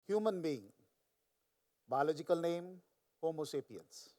human being, biological name, Homo sapiens.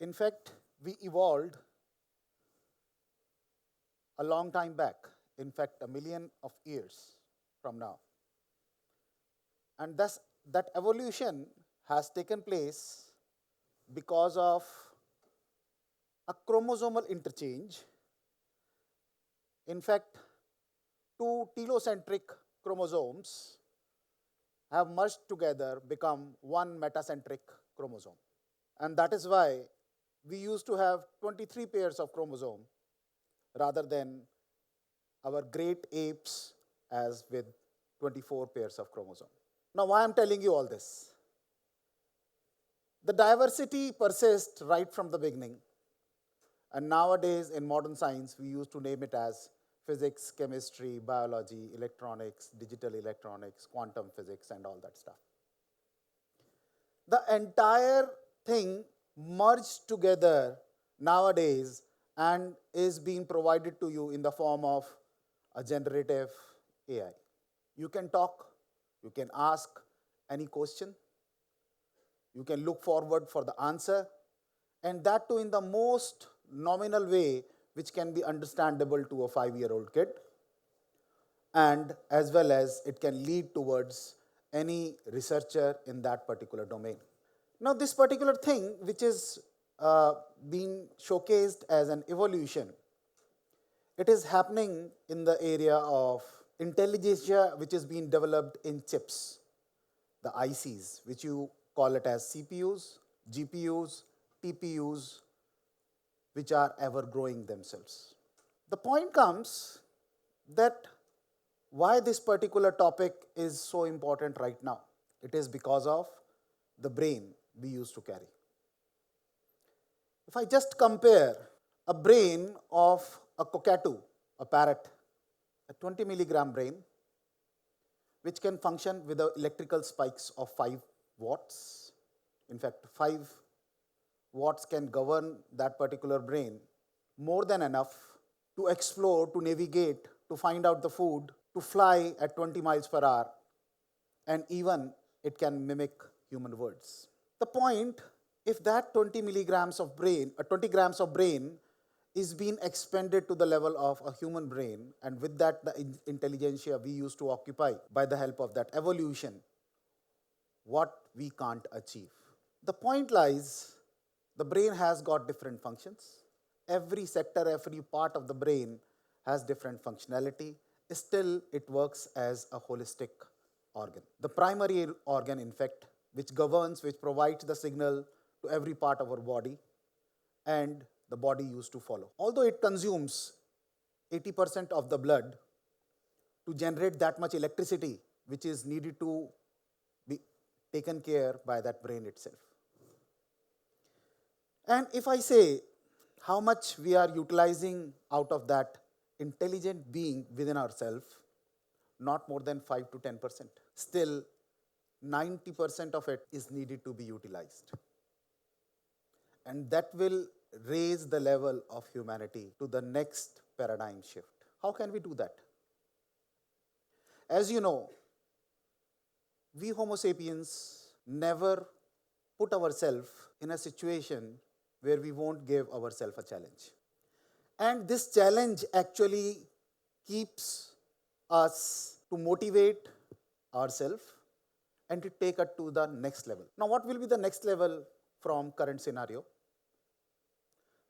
In fact, we evolved a long time back, in fact, a million of years from now. And thus, that evolution has taken place because of a chromosomal interchange. In fact, two telocentric chromosomes have merged together, become one metacentric chromosome. And that is why we used to have 23 pairs of chromosome rather than our great apes as with 24 pairs of chromosome. Now, why I'm telling you all this? The diversity persists right from the beginning. And nowadays, in modern science, we used to name it as physics, chemistry, biology, electronics, digital electronics, quantum physics, and all that stuff. The entire thing merged together nowadays and is being provided to you in the form of a generative AI. You can talk, you can ask any question, you can look forward for the answer, and that too in the most nominal way which can be understandable to a 5-year-old kid, and as well as it can lead towards any researcher in that particular domain. Now, this particular thing which is being showcased as an evolution, it is happening in the area of intelligentsia which is being developed in chips, the ICs, which you call it as CPUs, GPUs, TPUs, which are ever growing themselves. The point comes that why this particular topic is so important right now. It is because of the brain we used to carry. If I just compare a brain of a cockatoo, a parrot, a 20 milligram brain, which can function with the electrical spikes of 5 watts. In fact, 5 watts can govern that particular brain more than enough to explore, to navigate, to find out the food, to fly at 20 miles per hour, and even it can mimic human words. The point, if that 20 grams of brain is being expanded to the level of a human brain, and with that the intelligentsia we used to occupy by the help of that evolution, what we can't achieve. The point lies, the brain has got different functions. Every sector, every part of the brain has different functionality. Still, it works as a holistic organ. The primary organ, in fact, which governs, which provides the signal to every part of our body, and the body used to follow. Although it consumes 80% of the blood to generate that much electricity, which is needed to be taken care by that brain itself. And if I say how much we are utilizing out of that intelligent being within ourselves, not more than 5 to 10%. Still, 90% of it is needed to be utilized. And that will raise the level of humanity to the next paradigm shift. How can we do that? As you know, we Homo sapiens never put ourselves in a situation where we won't give ourselves a challenge. And this challenge actually keeps us to motivate ourselves and to take it to the next level. Now, what will be the next level from current scenario?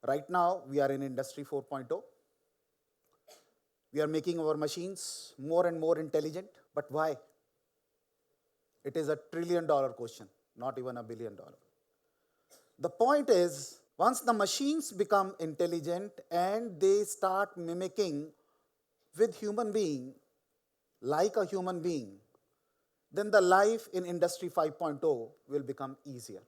Right now, we are in Industry 4.0. We are making our machines more and more intelligent. But why? It is $1 trillion question, not even $1 billion. The point is, once the machines become intelligent and they start mimicking with human being, like a human being, then the life in Industry 5.0 will become easier.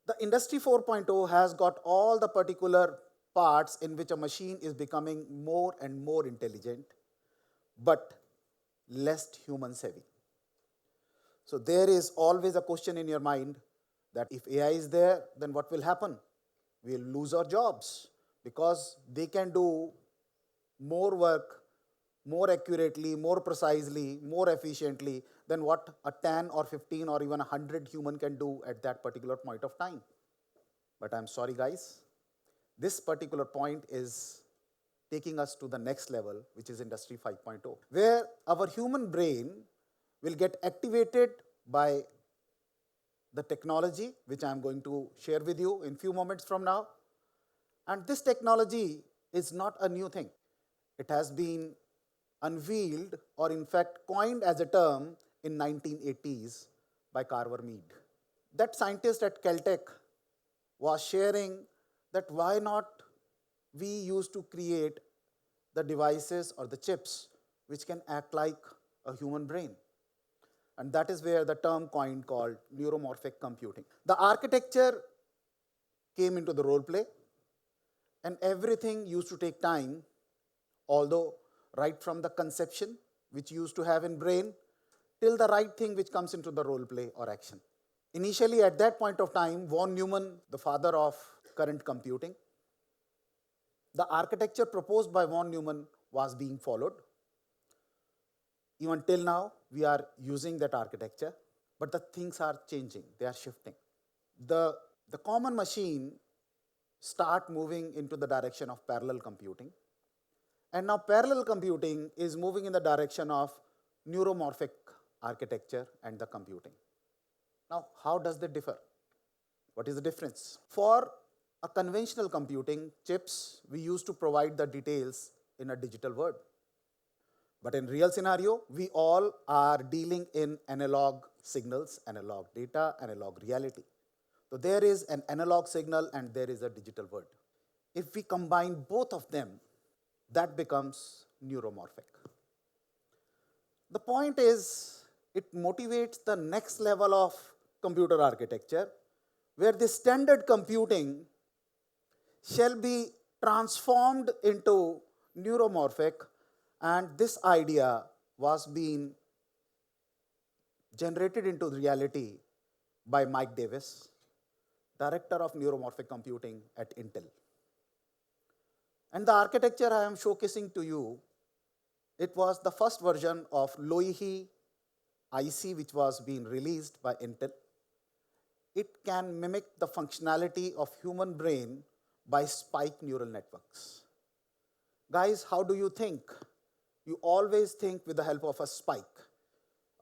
The Industry 4.0 has got all the particular parts in which a machine is becoming more and more intelligent, but less human savvy. So there is always a question in your mind that if AI is there, then what will happen? We'll lose our jobs because they can do more work more accurately, more precisely, more efficiently than what a 10 or 15 or even 100 human can do at that particular point of time. But I'm sorry, guys, this particular point is taking us to the next level, which is Industry 5.0, where our human brain will get activated by the technology, which I'm going to share with you in few moments from now. And this technology is not a new thing. It has been unveiled or in fact coined as a term in 1980s by Carver Mead. That scientist at Caltech was sharing that why not we used to create the devices or the chips which can act like a human brain. And that is where the term coined called neuromorphic computing. The architecture came into the role play, and everything used to take time, although right from the conception, which you used to have in brain, till the right thing which comes into the role play or action. Initially, at that point of time, von Neumann, the father of current computing, the architecture proposed by von Neumann was being followed. Even till now, we are using that architecture, but the things are changing, they are shifting. The common machine start moving into the direction of parallel computing. And now parallel computing is moving in the direction of neuromorphic architecture and the computing. Now, how does that differ? What is the difference? For a conventional computing chips, we used to provide the details in a digital word. But in real scenario, we all are dealing in analog signals, analog data, analog reality. So there is an analog signal and there is a digital word. If we combine both of them, that becomes neuromorphic. The point is, it motivates the next level of computer architecture, where the standard computing shall be transformed into neuromorphic, and this idea was being generated into reality by Mike Davis, director of neuromorphic computing at Intel. And the architecture I am showcasing to you, it was the first version of Loihi IC, which was being released by Intel. It can mimic the functionality of human brain by spike neural networks. Guys, how do you think? You always think with the help of a spike.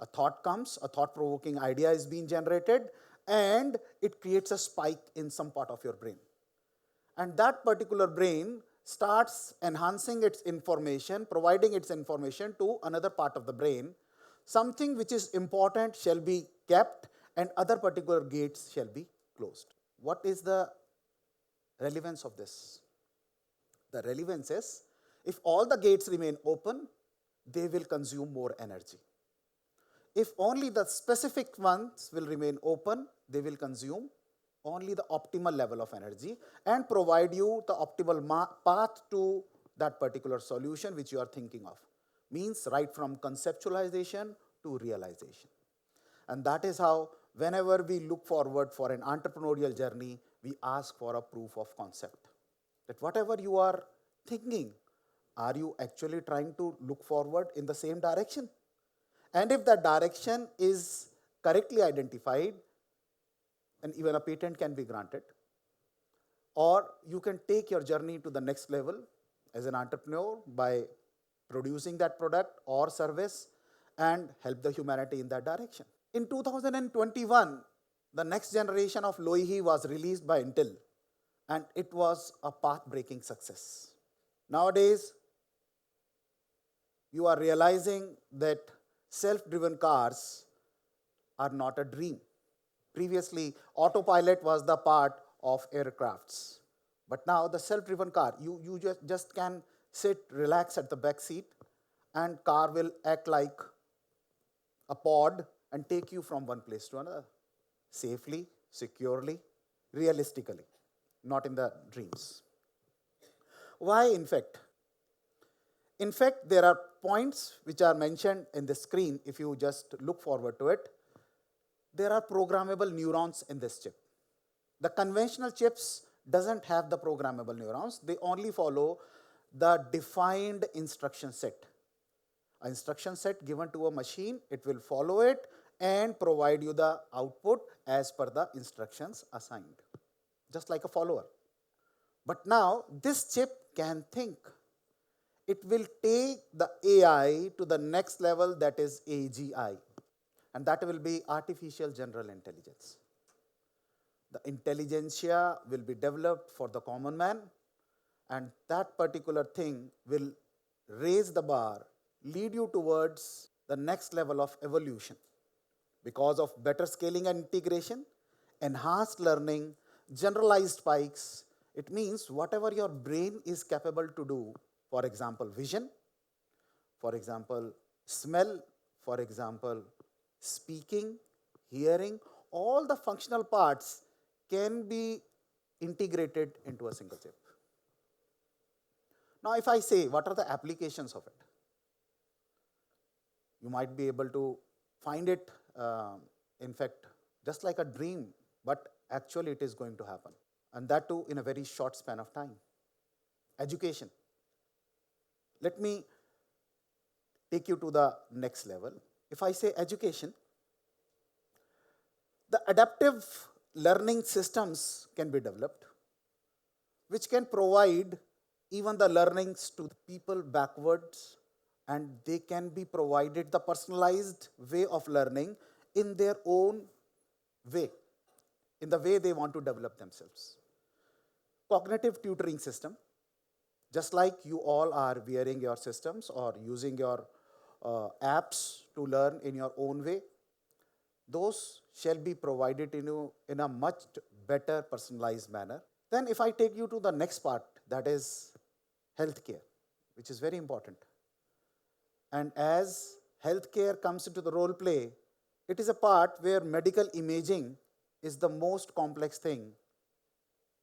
A thought comes, a thought-provoking idea is being generated, and it creates a spike in some part of your brain. And that particular brain starts enhancing its information, providing its information to another part of the brain. Something which is important shall be kept, and other particular gates shall be closed. What is the relevance of this? The relevance is, if all the gates remain open, they will consume more energy. If only the specific ones will remain open, they will consume only the optimal level of energy and provide you the optimal path to that particular solution which you are thinking of. Means right from conceptualization to realization. And that is how whenever we look forward for an entrepreneurial journey, we ask for a proof of concept. That whatever you are thinking, are you actually trying to look forward in the same direction? And if that direction is correctly identified, and even a patent can be granted, or you can take your journey to the next level as an entrepreneur by producing that product or service and help the humanity in that direction. In 2021, the next generation of Loihi was released by Intel, and it was a path-breaking success. Nowadays, you are realizing that self-driven cars are not a dream. Previously, autopilot was the part of aircrafts. But now the self-driven car, you just can sit, relax at the back seat, and car will act like a pod and take you from one place to another. Safely, securely, realistically, not in the dreams. Why, in fact? In fact, there are points which are mentioned in the screen if you just look forward to it. There are programmable neurons in this chip. The conventional chips doesn't have the programmable neurons. They only follow the defined instruction set. An instruction set given to a machine, it will follow it and provide you the output as per the instructions assigned, just like a follower. But now this chip can think. It will take the AI to the next level, that is AGI, and that will be artificial general intelligence. The intelligentsia will be developed for the common man, and that particular thing will raise the bar, lead you towards the next level of evolution. Because of better scaling and integration, enhanced learning, generalized spikes, it means whatever your brain is capable to do, for example, vision, for example, smell, for example, speaking, hearing, all the functional parts can be integrated into a single chip. Now, if I say, what are the applications of it? You might be able to find it, in fact, just like a dream, but actually it is going to happen. And that too in a very short span of time. Education. Let me take you to the next level. If I say education, the adaptive learning systems can be developed, which can provide even the learnings to people backwards, and they can be provided the personalized way of learning in their own way, in the way they want to develop themselves. Cognitive tutoring system, just like you all are wearing your systems or using your apps to learn in your own way, those shall be provided in a much better personalized manner. Then if I take you to the next part, that is healthcare, which is very important. And as healthcare comes into the role play, it is a part where medical imaging is the most complex thing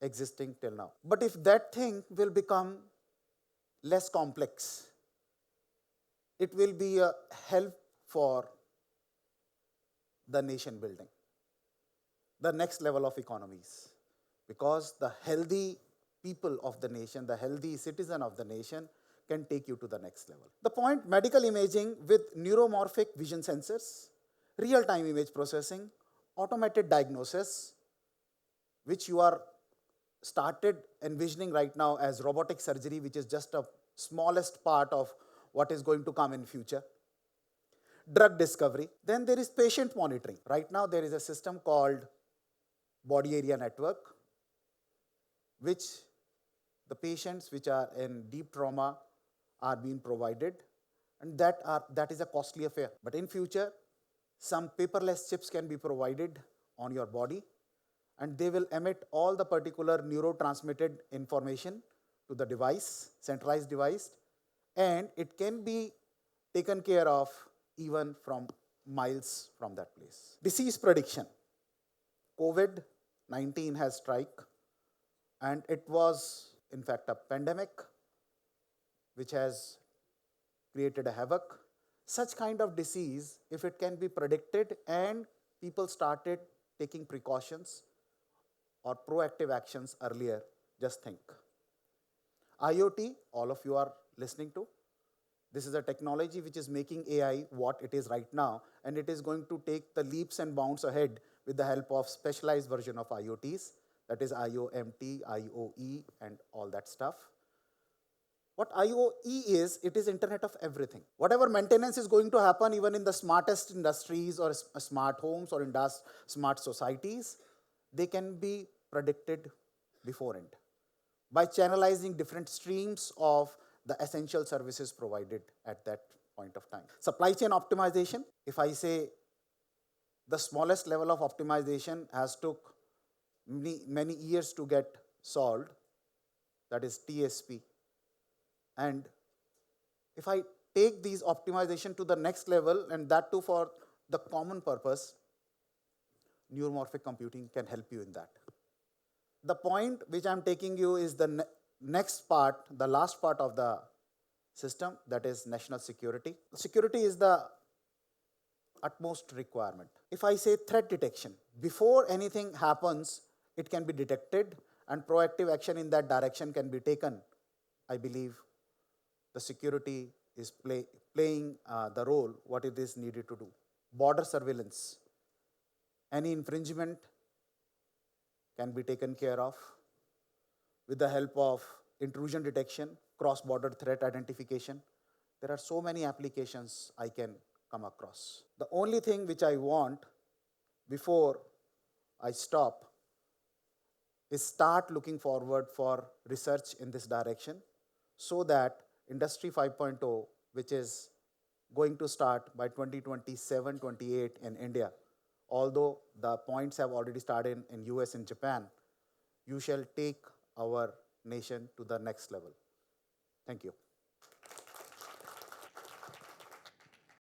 existing till now. But if that thing will become less complex, it will be a help for the nation building, the next level of economies, because the healthy people of the nation, the healthy citizen of the nation can take you to the next level. The point, medical imaging with neuromorphic vision sensors, real-time image processing, automated diagnosis, which you are started envisioning right now as robotic surgery, which is just a smallest part of what is going to come in future. Drug discovery. Then there is patient monitoring. Right now there is a system called body area network, which the patients which are in deep trauma are being provided, and that is a costly affair. But in future, some paperless chips can be provided on your body, and they will emit all the particular neurotransmitted information to the device, centralized device, and it can be taken care of even from miles from that place. Disease prediction. COVID-19 has struck, and it was in fact a pandemic which has created a havoc. Such kind of disease, if it can be predicted and people started taking precautions or proactive actions earlier, just think. IoT, all of you are listening to. This is a technology which is making AI what it is right now, and it is going to take the leaps and bounds ahead with the help of specialized version of IoTs, that is IoMT, IoE, and all that stuff. What IoE is, it is Internet of Everything. Whatever maintenance is going to happen even in the smartest industries or smart homes or smart societies, they can be predicted beforehand by channelizing different streams of the essential services provided at that point of time. Supply chain optimization, if I say the smallest level of optimization has took many years to get solved, that is TSP. And if I take these optimization to the next level, and that too for the common purpose, neuromorphic computing can help you in that. The point which I'm taking you is the next part, the last part of the system, that is national security. Security is the utmost requirement. If I say threat detection, before anything happens, it can be detected and proactive action in that direction can be taken. I believe the security is playing the role what it is needed to do. Border surveillance. Any infringement can be taken care of with the help of intrusion detection, cross-border threat identification. There are so many applications I can come across. The only thing which I want before I stop is start looking forward for research in this direction so that Industry 5.0, which is going to start by 2027-28 in India, although the points have already started in US and Japan, you shall take our nation to the next level. Thank you.